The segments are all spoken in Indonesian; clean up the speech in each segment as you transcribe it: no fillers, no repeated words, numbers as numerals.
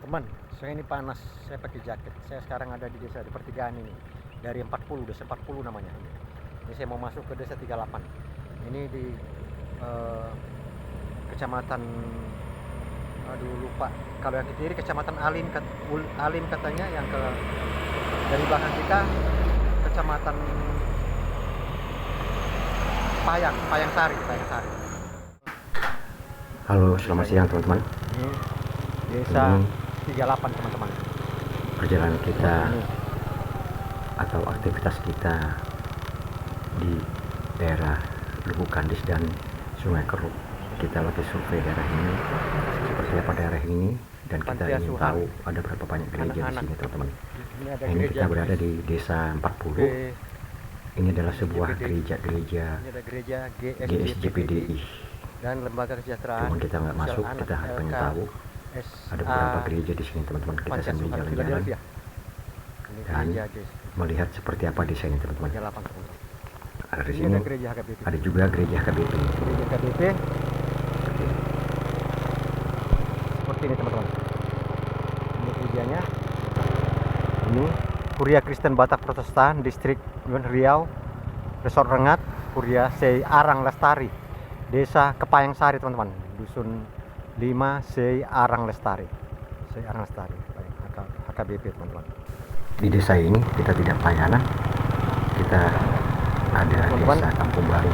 Teman, saya ini panas, saya pakai jaket. Saya sekarang ada di desa di pertigaan ini. Dari 40, desa 40 namanya. Ini saya mau masuk ke desa 38. Ini di eh, kecamatan, aduh lupa. Kalau yang ke kiri kecamatan Alim katanya, yang ke dari belakang kita kecamatan Payang Sari. Halo, selamat siang teman-teman. Ini desa 38 teman-teman. Perjalanan kita Ini atau aktivitas kita di daerah Lubuk Kandis dan Sungai Keruk. Kita lagi survei daerah ini, seperti apa daerah ini, dan kita ingin tahu ada berapa banyak gereja di sini teman-teman. Ini kita berada di desa 40. Ini adalah sebuah gereja GSJPDI dan lembaga kesejahteraan. Cuman kita nggak masuk, kita pengen tahu ada beberapa gereja di sini teman-teman. Kita sambil jalan-jalan dan melihat seperti apa desa ini teman-teman. Ada di sini, ada juga gereja HKBP. Seperti ini teman-teman. Ini gerejanya. Ini Kuria Kristen Batak Protestan Distrik Riau, Resort Rengat, Kuria Sei Arang Lestari, Desa Kepayang Sari teman-teman, Dusun 5 Sei Arang Lestari, HKBP teman-teman. Di desa ini kita tidak pelayanan, kita ada teman-teman, desa Kampung Baru.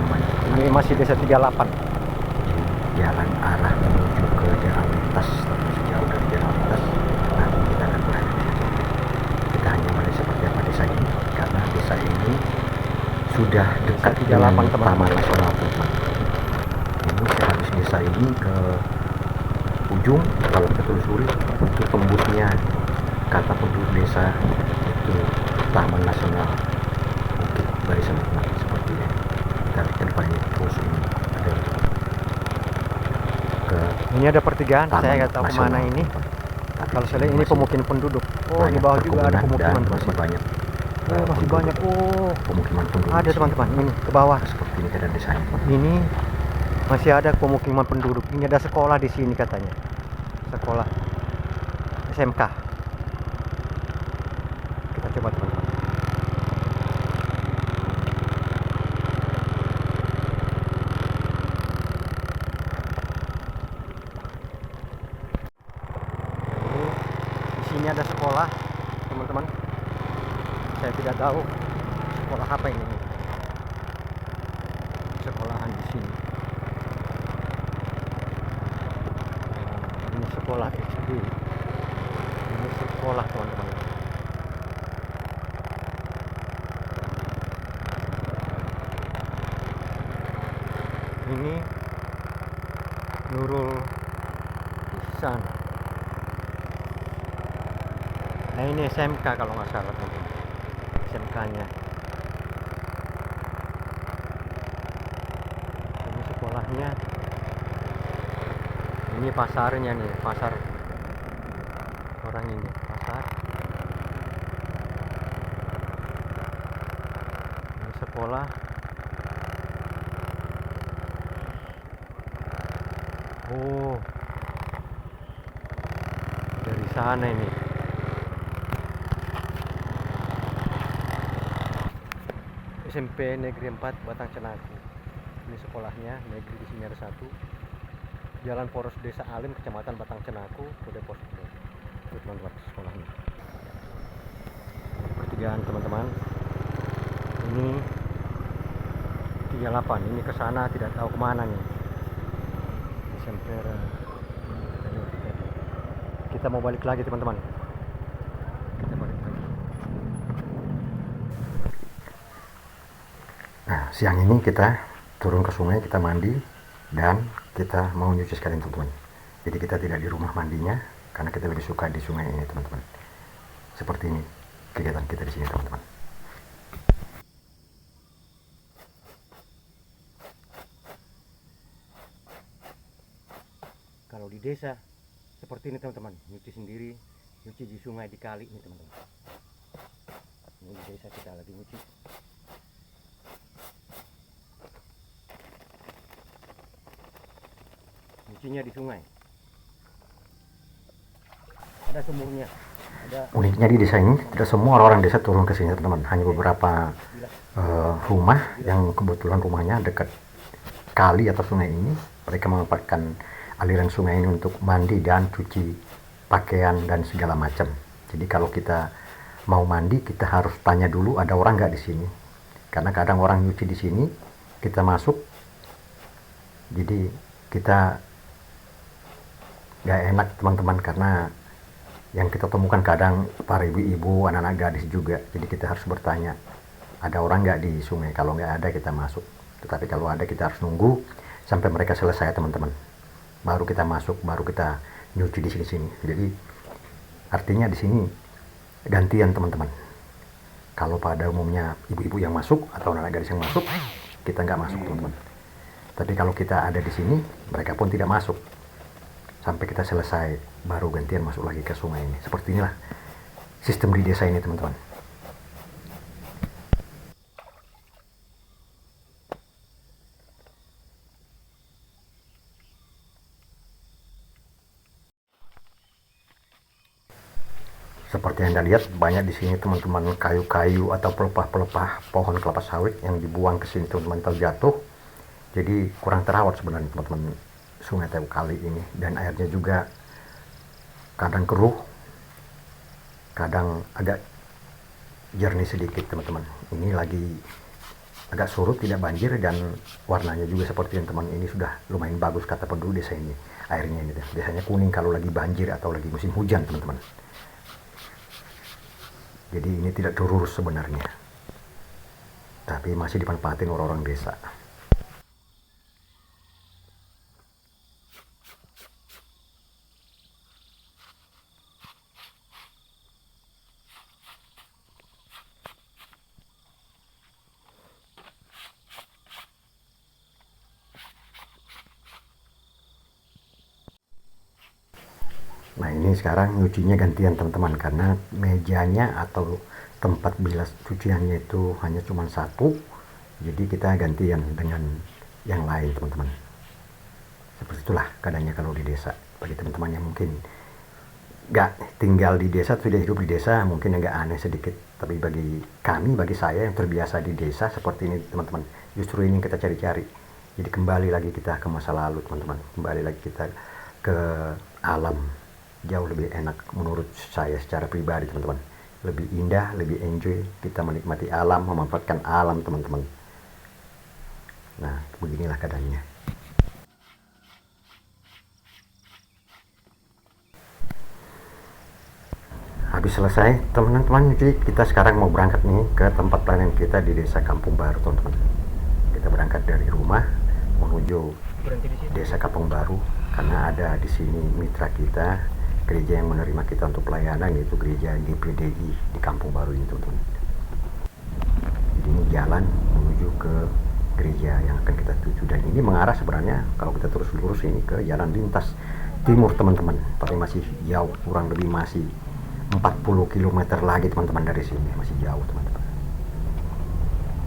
Ini masih desa 38. Di jalan arah menuju ke jalan lintas, tapi sejauh dari jalan lintas nanti kita akan berada di situ. Kita hanya melihat seperti apa desa ini, karena desa ini sudah dekat dengan Taman Nasional teman-teman. Ini sehabis desa ini ke ujung, kalau kita telusuri itu tembusnya kata penduduk desa itu Taman Nasional Bukit Barisan teman, seperti ini. Kita lihat paling terus ini ada ke ini ada pertigaan, saya nggak tahu kemana ini. Kalau saya lihat ini pemukiman penduduk. Oh, di bawah juga ada pemukiman, masih banyak. Masih banyak. Oh, pemukiman penduduk. Ada teman-teman, ini ke bawah. Seperti ini keadaan desanya. Ini masih ada pemukiman penduduk. Ini ada sekolah di sini katanya. Sekolah SMK. Kita coba teman-teman. Di sini ada sekolah, teman-teman. Saya tidak tahu sekolah apa ini. Sekolahan di sini. Ini sekolah SD. Ini sekolah teman-teman. Ini Nurul Ihsan. Nah, ini SMK kalau nggak salah teman-teman. SMK-nya. Ini sekolahnya. Ini pasarnya nih, pasar orang ini, pasar. Ini sekolah. Oh, dari sana ini. SMP Negeri 4 Batang Cenaku. Ini sekolahnya, negeri di sini ada satu. Jalan Poros Desa Alim, Kecamatan Batang Cenaku, Kode Pos. Itu teman-teman sekolahnya. Pertigaan teman-teman. Ini 38. Ini ke sana tidak tahu kemana nih. Kita mau balik lagi teman-teman. Kita balik lagi. Nah, siang ini kita turun ke sungai, kita mandi dan kita mau nyuci sekalian teman-teman. Jadi kita tidak di rumah mandinya karena kita lebih suka di sungai ini teman-teman. Seperti ini kegiatan kita di sini teman-teman. Kalau di desa seperti ini teman-teman, nyuci sendiri, nyuci di sungai, di kali ini teman-teman. Ini di desa kita lagi nyuci. Nyucinya di sungai. ada sumurnya. Uniknya di desa ini tidak semua orang desa turun ke sini teman-teman, hanya beberapa rumah yang kebetulan rumahnya dekat kali atau sungai ini. Mereka memanfaatkan aliran sungai ini untuk mandi dan cuci pakaian dan segala macam. Jadi kalau kita mau mandi kita harus tanya dulu ada orang nggak di sini, karena kadang orang nyuci di sini, kita masuk jadi kita nggak enak teman-teman, karena yang kita temukan kadang para ibu-ibu, anak-anak gadis juga. Jadi kita harus bertanya ada orang nggak di sungai. Kalau nggak ada kita masuk, tetapi kalau ada kita harus nunggu sampai mereka selesai teman-teman, baru kita masuk, baru kita nyuci di sini. Jadi artinya di sini gantian teman-teman. Kalau pada umumnya ibu-ibu yang masuk atau anak gadis yang masuk, kita nggak masuk teman-teman. Tapi kalau kita ada di sini, mereka pun tidak masuk sampai kita selesai, baru gantian masuk lagi ke sungai ini. Seperti inilah sistem di desa ini teman-teman. Seperti yang Anda lihat, banyak di sini teman-teman kayu-kayu atau pelepah-pelepah pohon kelapa sawit yang dibuang ke sini teman-teman, terjatuh. Jadi kurang terawat sebenarnya teman-teman sungai Tewu Kali ini, dan airnya juga kadang keruh, kadang agak jernih sedikit teman-teman. Ini lagi agak surut, tidak banjir, dan warnanya juga seperti yang teman ini sudah lumayan bagus kata penduduk desa ini. Airnya ini biasanya kuning kalau lagi banjir atau lagi musim hujan teman-teman. Jadi ini tidak terurus sebenarnya, tapi masih dimanfaatin orang-orang desa. Nah ini sekarang nyucinya gantian teman-teman, karena mejanya atau tempat bilas cuciannya itu hanya cuma satu, jadi kita gantian dengan yang lain teman-teman. Seperti itulah keadaannya kalau di desa. Bagi teman-teman yang mungkin nggak tinggal di desa, sudah hidup di desa, mungkin agak aneh sedikit, tapi bagi kami, bagi saya yang terbiasa di desa seperti ini teman-teman, justru ini yang kita cari-cari. Jadi kembali lagi kita ke masa lalu teman-teman, kembali lagi kita ke alam. Jauh lebih enak menurut saya secara pribadi teman-teman, lebih indah, lebih enjoy, kita menikmati alam, memanfaatkan alam teman-teman. Nah beginilah keadaannya. Habis selesai teman-teman nyuci, kita sekarang mau berangkat nih ke tempat pelayanan kita di desa Kampung Baru teman-teman. Kita berangkat dari rumah menuju desa Kampung Baru, karena ada di sini mitra kita, gereja yang menerima kita untuk pelayanan, yaitu gereja GPDI di Kampung Baru ini teman-teman. Jadi ini jalan menuju ke gereja yang akan kita tuju, dan ini mengarah sebenarnya kalau kita terus lurus ini ke jalan lintas timur teman-teman, tapi masih jauh, kurang lebih masih 40 km lagi teman-teman dari sini, masih jauh teman-teman.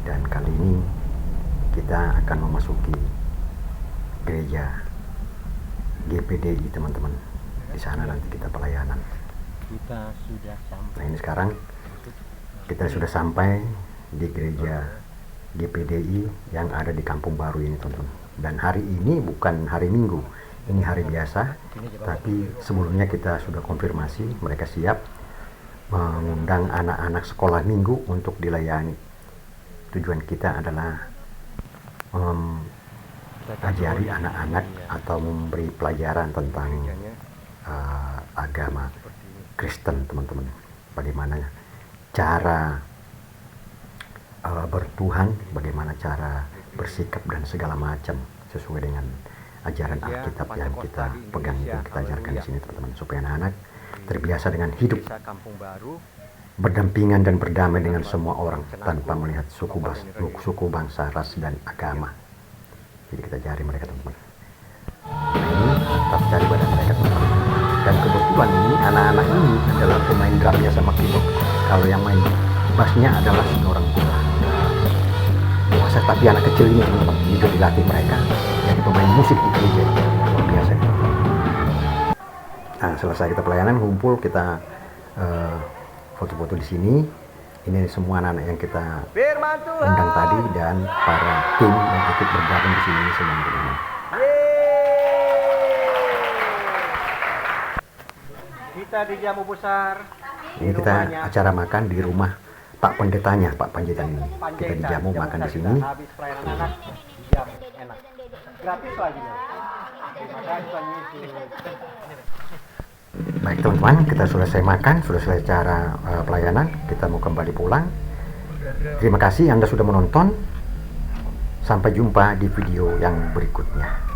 Dan kali ini kita akan memasuki gereja GPDI teman-teman. Di sana nanti kita pelayanan. Kita sudah sampai. Nah ini sekarang kita sudah sampai di gereja GPDI yang ada di Kampung Baru ini teman-teman. Dan hari ini bukan hari Minggu, ini hari biasa. Tapi sebelumnya kita sudah konfirmasi, mereka siap mengundang anak-anak sekolah minggu untuk dilayani. Tujuan kita adalah ajari anak-anak atau memberi pelajaran tentang agama Kristen teman-teman, bagaimana cara bertuhan, bagaimana cara bersikap dan segala macam sesuai dengan ajaran Alkitab yang kita pegang, itu kita ajarkan di sini teman-teman, supaya anak-anak terbiasa dengan hidup berdampingan dan berdamai dengan semua orang tanpa melihat suku, bangsa, ras dan agama. Jadi kita cari mereka teman-teman. Nah ini tetap cari badan mereka teman-teman. Dan kebetulan ini anak-anak ini adalah pemain drumnya sama keyboard. Kalau yang main bassnya adalah seorang tua. Biasa, tapi anak kecil ini teman-teman juga dilatih mereka jadi pemain musik di gereja. Luar biasa. Nah selesai kita pelayanan, kumpul, kita foto-foto di sini. Ini semua anak-anak yang kita undang tadi dan para tim yang ikut bergabung di sini semua teman-teman. Kita di jamu besar. Ini kita acara makan di rumah Pak Pendetanya, Pak Panjaitan ini. Kita dijamu makan di sini. Habis pelayanan anak, dijamu enak. Gratis lagi. Terima kasih Tuhan Yesus. Baik teman-teman, kita selesai makan, sudah selesai acara pelayanan. Kita mau kembali pulang. Terima kasih Anda sudah menonton. Sampai jumpa di video yang berikutnya.